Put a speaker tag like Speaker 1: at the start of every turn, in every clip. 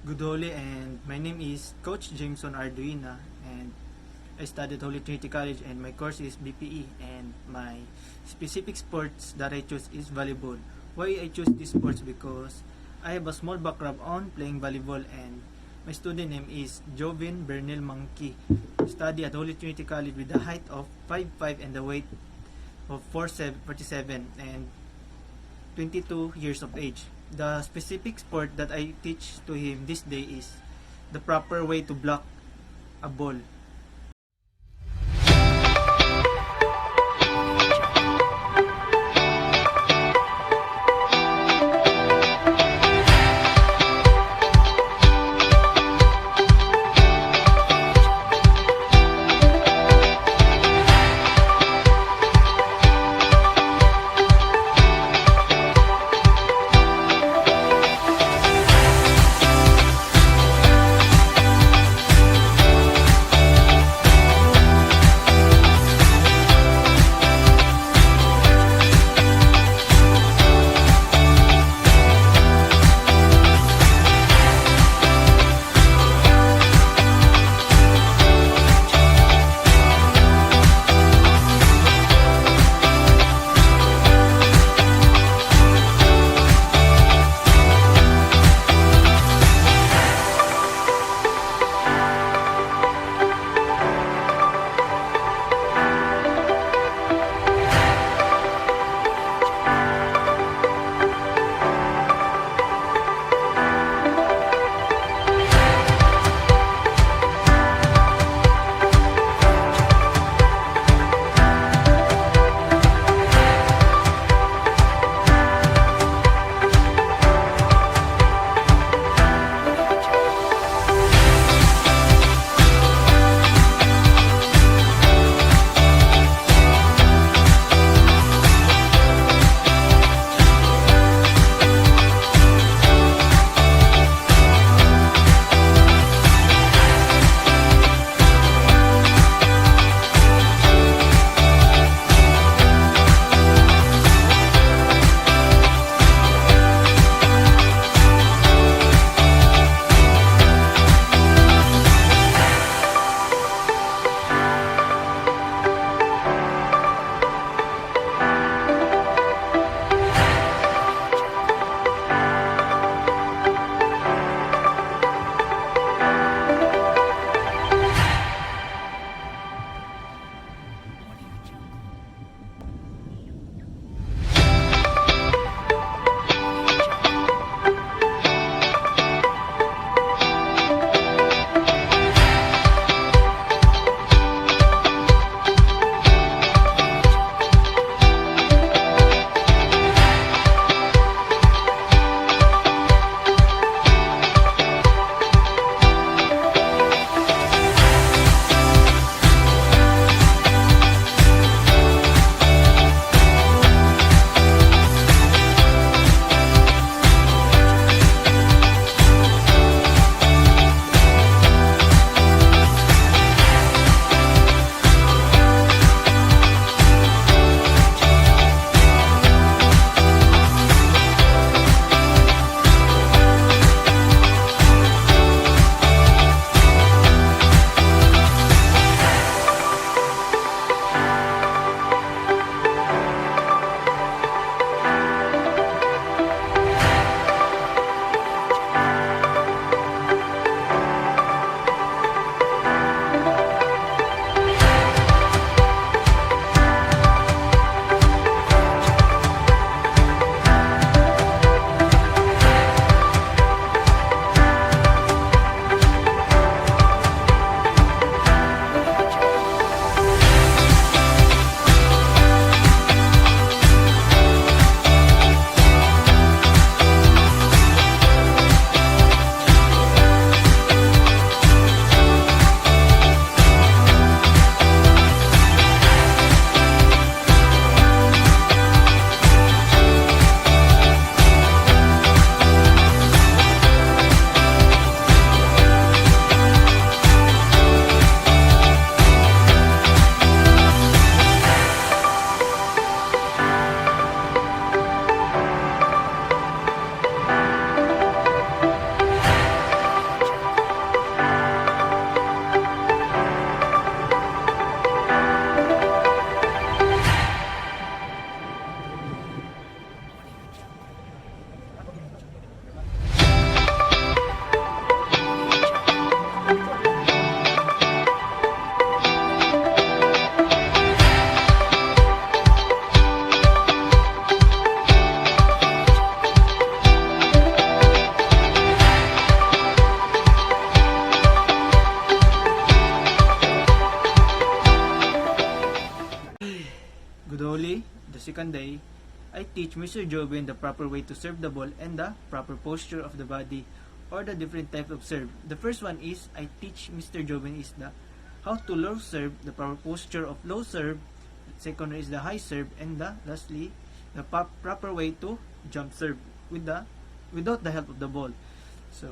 Speaker 1: Good Holy, and my name is Coach Jameson Arduina, and I studied Holy Trinity College, and my course is BPE, and my specific sports that I choose is volleyball. Why I choose this sports? Because I have a small background on playing volleyball, and my student name is Jovin Bernil Mangki. Study at Holy Trinity College with a height of 5'5" and the weight of 47 and 22 years of age. The specific sport that I teach to him this day is the proper way to block a ball. second day, I teach Mr. Jobin the proper way to serve the ball and the proper posture of the body or the different types of serve. The first one is I teach Mr. Jobin is the how to low serve, the proper posture of low serve. Second is the high serve, and lastly the proper way to jump serve without the help of the ball. So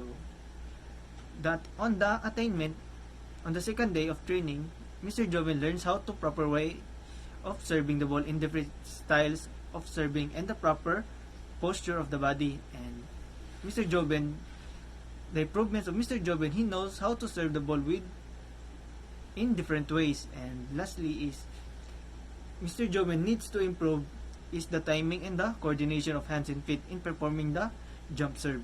Speaker 1: that on the attainment on the second day of training, Mr. Jobin learns how to proper way of serving the ball in different styles of serving and the proper posture of the body. And Mr. Jobin, the improvements of Mr. Jobin, he knows how to serve the ball in different ways. And lastly is Mr. Jobin needs to improve is the timing and the coordination of hands and feet in performing the jump serve.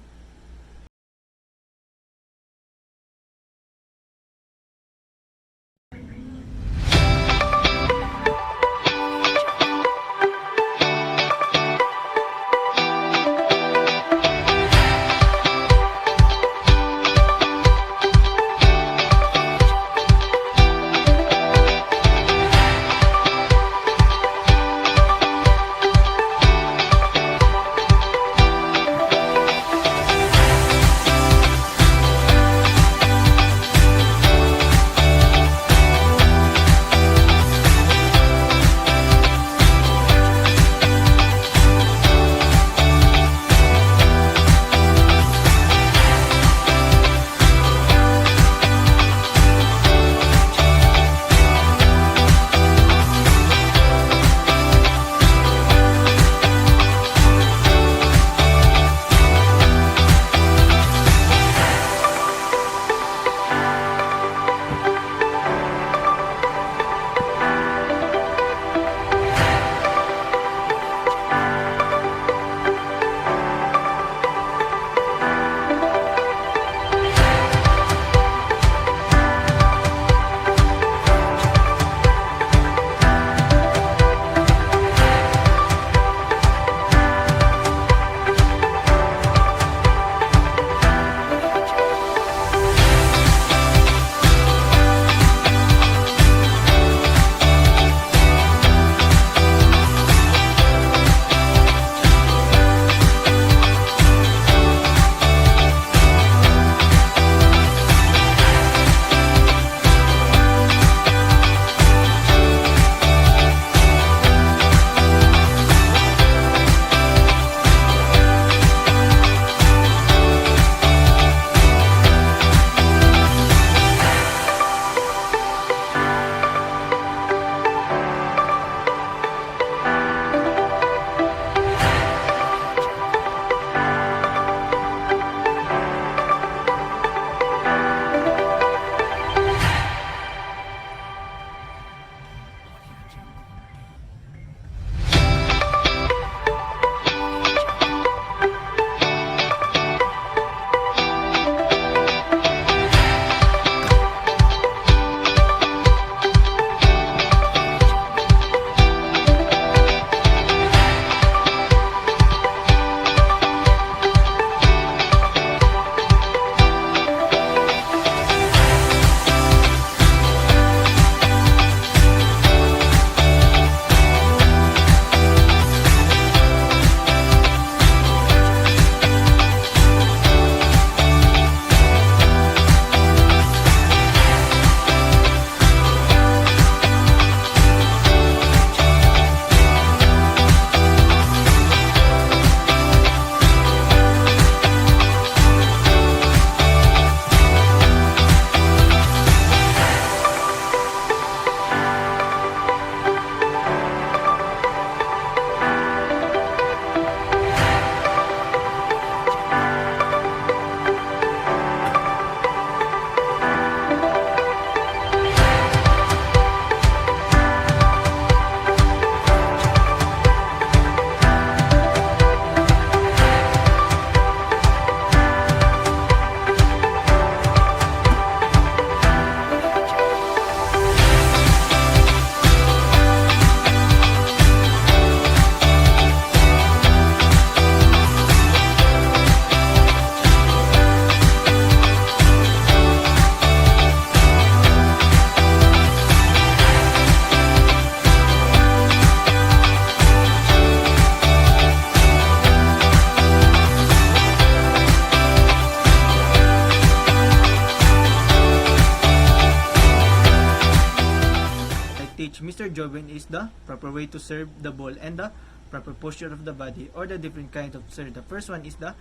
Speaker 1: Mr. Joven is the proper way to serve the ball and the proper posture of the body or the different kinds of serve. The first one is the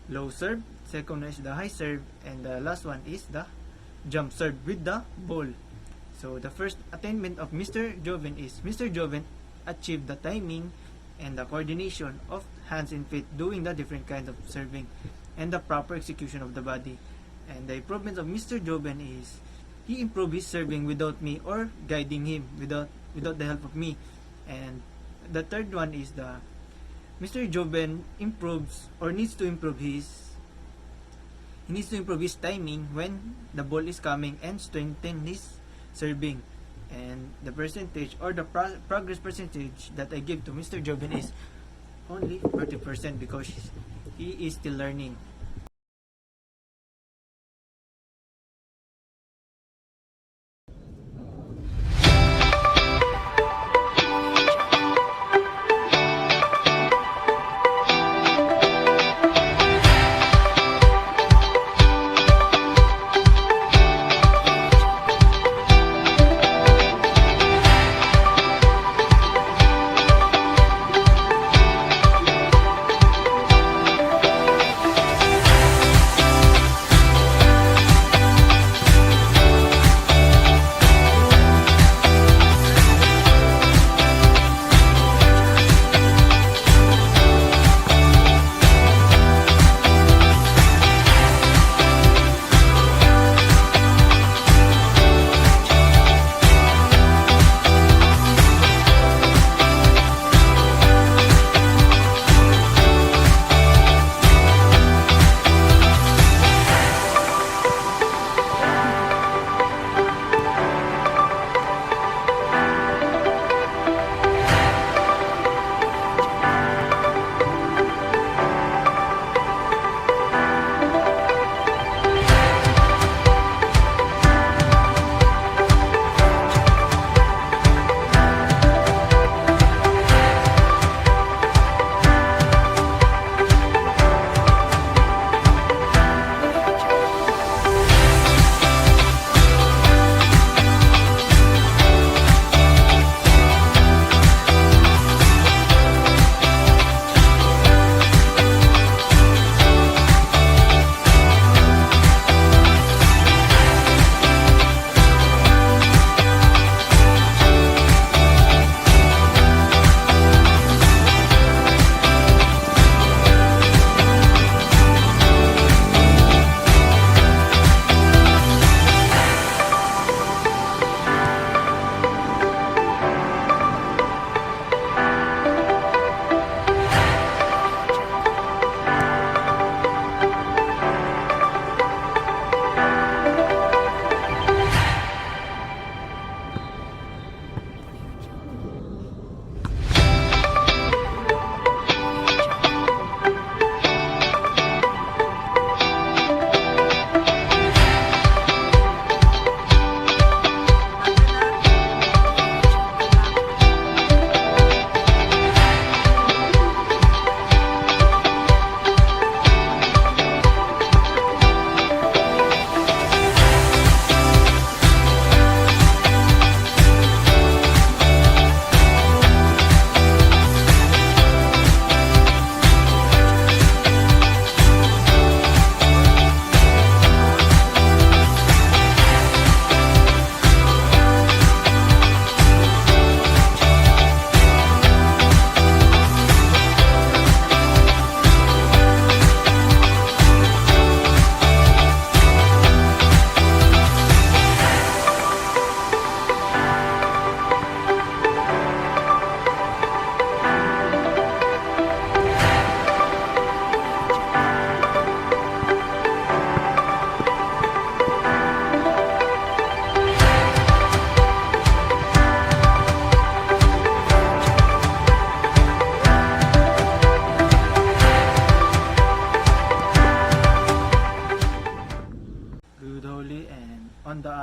Speaker 1: low serve, second one is the high serve, and the last one is the jump serve with the ball. So the first attainment of Mr. Joven is Mr. Joven achieved the timing and the coordination of hands and feet doing the different kinds of serving and the proper execution of the body. And the improvement of Mr. Joven is he improved his serving without me or guiding him without the help of me. And the third one is the Mr. Joven improves or needs to improve his timing when the ball is coming and strengthen his serving. And the percentage or the progress percentage that I give to Mr. Joven is only 40% because he is still learning.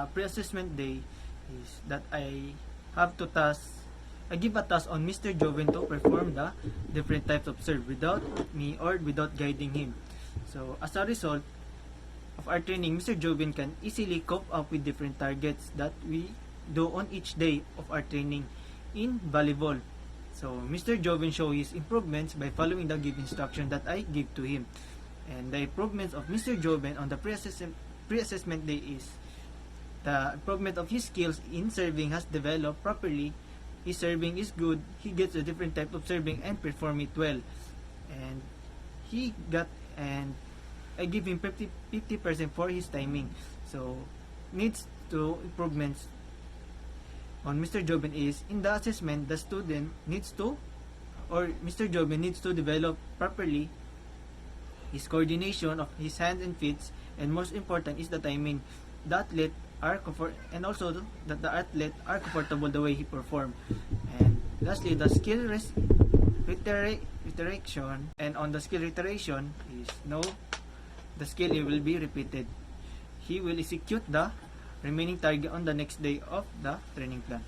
Speaker 1: Pre-assessment day is that I give a task on Mr. Joven to perform the different types of serve without me or without guiding him. So as a result of our training, Mr. Joven can easily cope up with different targets that we do on each day of our training in volleyball. So Mr. Joven showed his improvements by following the given instruction that I give to him. And the improvements of Mr. Joven on the pre-assessment day is the improvement of his skills in serving has developed properly. His serving is good. He gets a different type of serving and perform it well. And he got, and I give him 50% for his timing. So needs to improvements on Mr. Joben is in the assessment the student needs to, or Mr. Joben needs to develop properly his coordination of his hands and feet, and most important is the timing. The athlete are and also that the athlete are comfortable the way he perform. And lastly, the skill reiteration, and on the skill reiteration is no, the skill will be repeated. He will execute the remaining target on the next day of the training plan.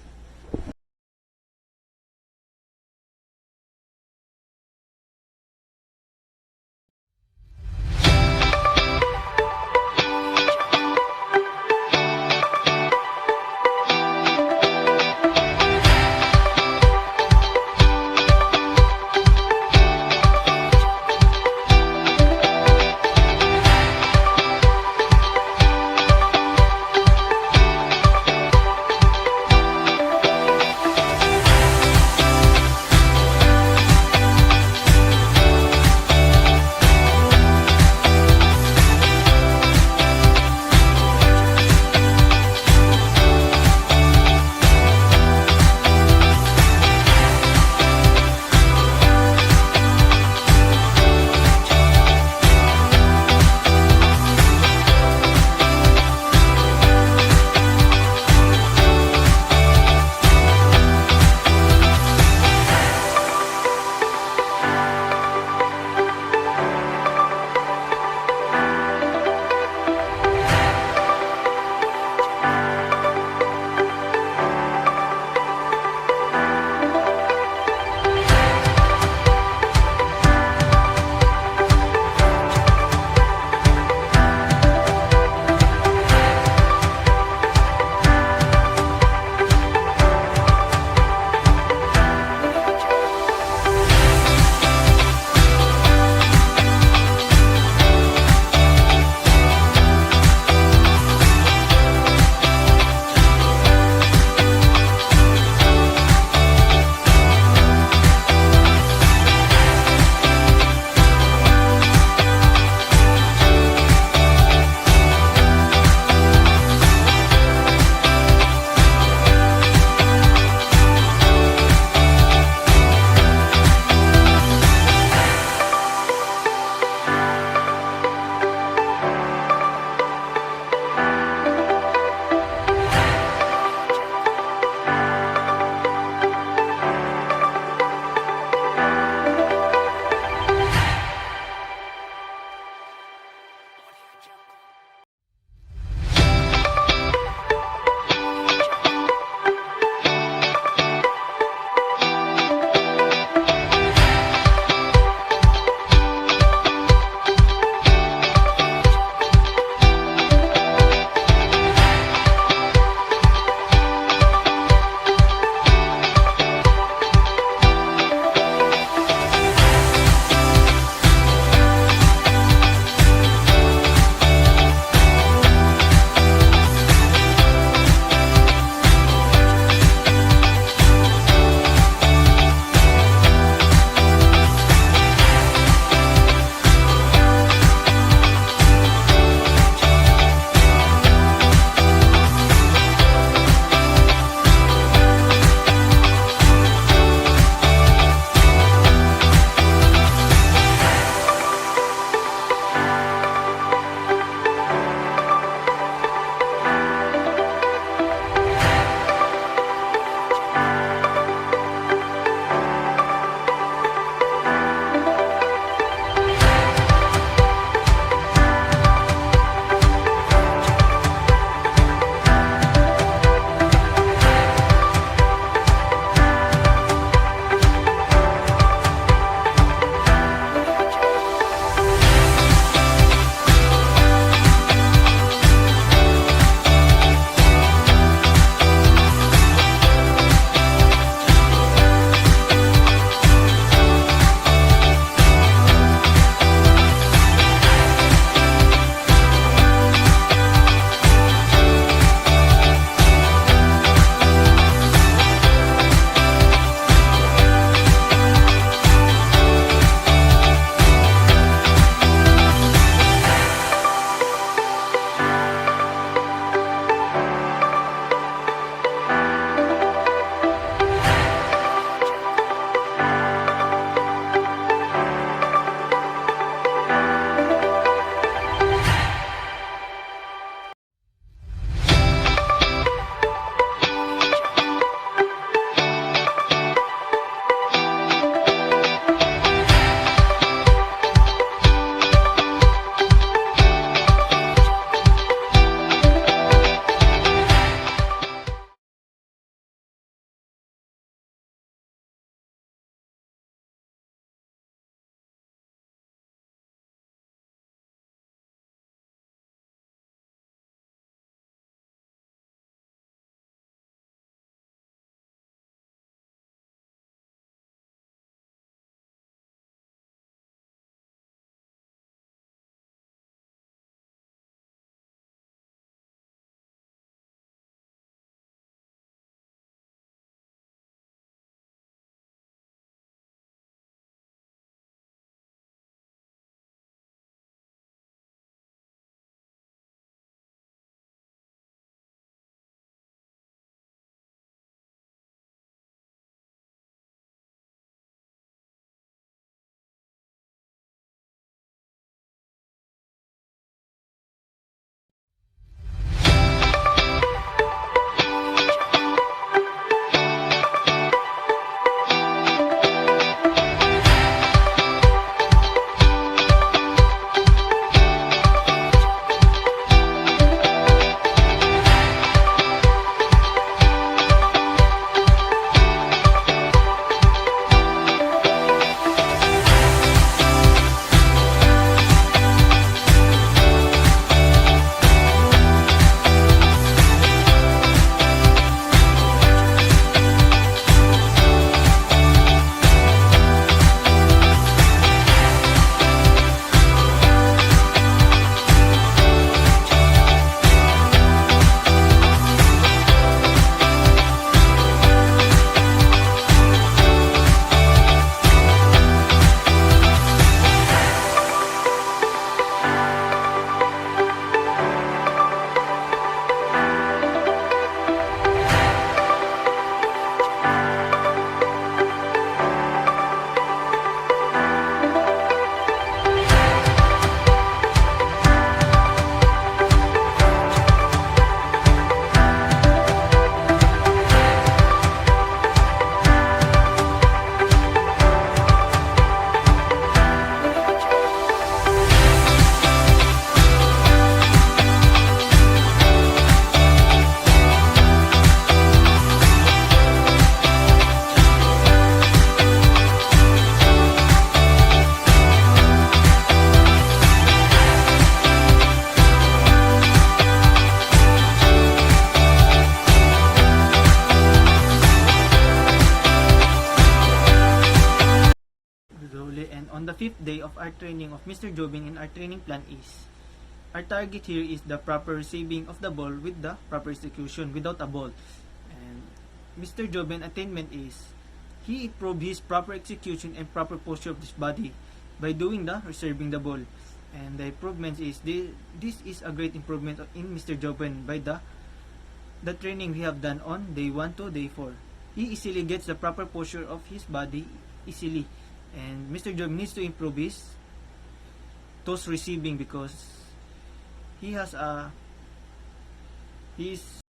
Speaker 1: fifth day of our training of Mr. Jobin in our training plan is, our target here is the proper receiving of the ball with the proper execution without a ball. And Mr. Jobin attainment is, he improved his proper execution and proper posture of his body by doing the receiving the ball. And the improvement is, this is a great improvement in Mr. Jobin by the training we have done on day 1 to day 4. He easily gets the proper posture of his body easily. And Mr. Jobin needs to improve his toss receiving because he has he's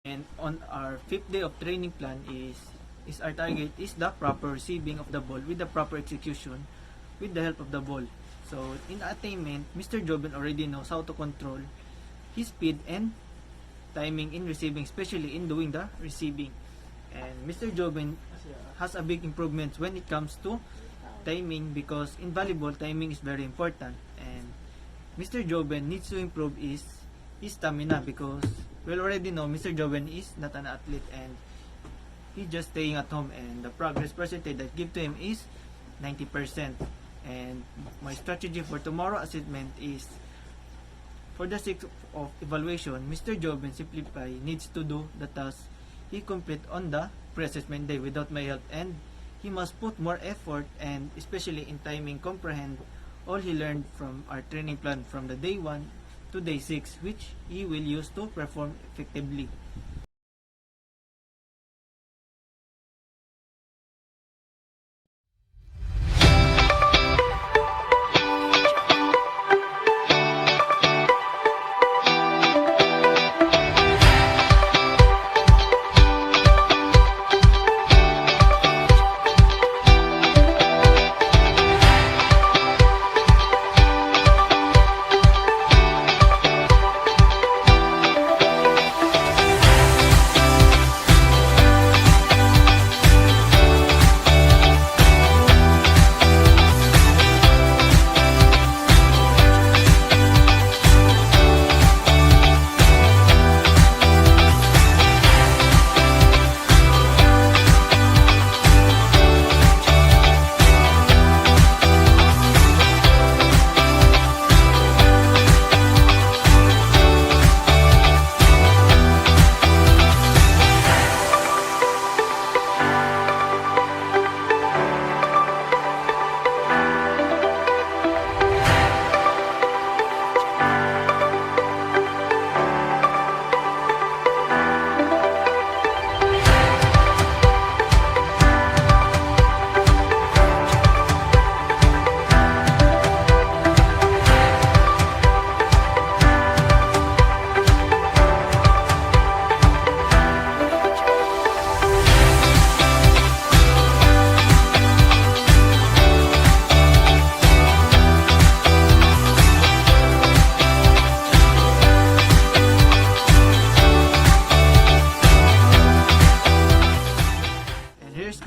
Speaker 1: And on our fifth day of training plan is our target is the proper receiving of the ball with the proper execution with the help of the ball. So in attainment, Mr. Jobin already knows how to control his speed and timing in receiving, especially in doing the receiving. And Mr. Jobin has a big improvement when it comes to timing because in volleyball, timing is very important. And Mr. Jobin needs to improve his stamina because we already know Mr. Jobin is not an athlete and he's just staying at home, and the progress percentage that give to him is 90%. And my strategy for tomorrow assessment is, for the sake of evaluation, Mr. Jobin simplify needs to do the task he complete on the pre-assessment day without my help, and he must put more effort and especially in timing comprehend all he learned from our training plan from the day 1 to day 6, which he will use to perform effectively.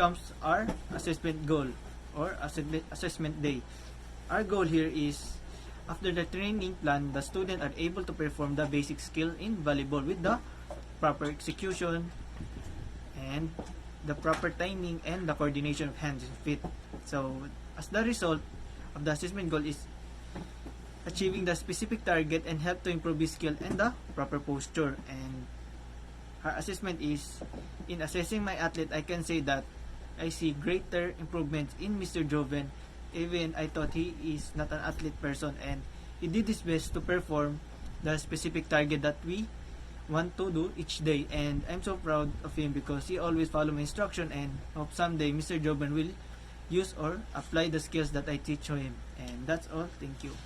Speaker 1: comes our assessment goal or assessment day. Our goal here is after the training plan, the student are able to perform the basic skill in volleyball with the proper execution and the proper timing and the coordination of hands and feet. So, as the result of the assessment goal is achieving the specific target and help to improve his skill and the proper posture. And our assessment is, in assessing my athlete, I can say that I see greater improvements in Mr. Joven. Even I thought he is not an athlete person and he did his best to perform the specific target that we want to do each day, and I'm so proud of him because he always follow my instruction, and hope someday Mr. Joven will use or apply the skills that I teach him. And that's all. Thank you.